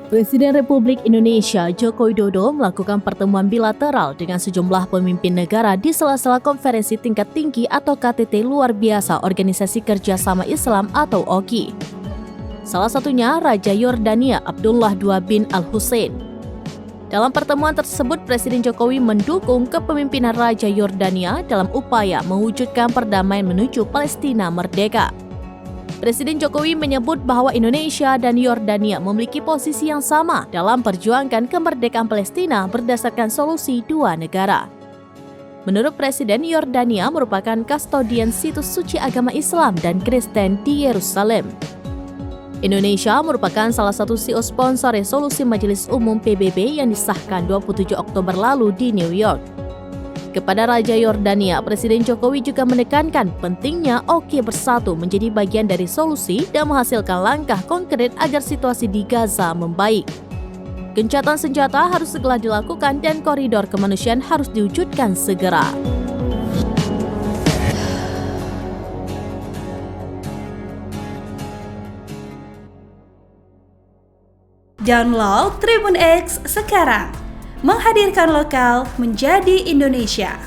Presiden Republik Indonesia Joko Widodo melakukan pertemuan bilateral dengan sejumlah pemimpin negara di sela-sela konferensi tingkat tinggi atau KTT luar biasa Organisasi Kerjasama Islam atau OKI. Salah satunya Raja Yordania Abdullah II bin Al-Hussein. Dalam pertemuan tersebut, Presiden Jokowi mendukung kepemimpinan Raja Yordania dalam upaya mewujudkan perdamaian menuju Palestina merdeka. Presiden Jokowi menyebut bahwa Indonesia dan Yordania memiliki posisi yang sama dalam perjuangan kemerdekaan Palestina berdasarkan solusi dua negara. Menurut Presiden, Yordania merupakan kastodian situs suci agama Islam dan Kristen di Yerusalem. Indonesia merupakan salah satu CEO sponsor resolusi Majelis Umum PBB yang disahkan 27 Oktober lalu di New York. Kepada Raja Yordania, Presiden Jokowi juga menekankan pentingnya OKI bersatu menjadi bagian dari solusi dan menghasilkan langkah konkret agar situasi di Gaza membaik. Gencatan senjata harus segera dilakukan dan koridor kemanusiaan harus diwujudkan segera. Download Tribun X sekarang, menghadirkan lokal menjadi Indonesia.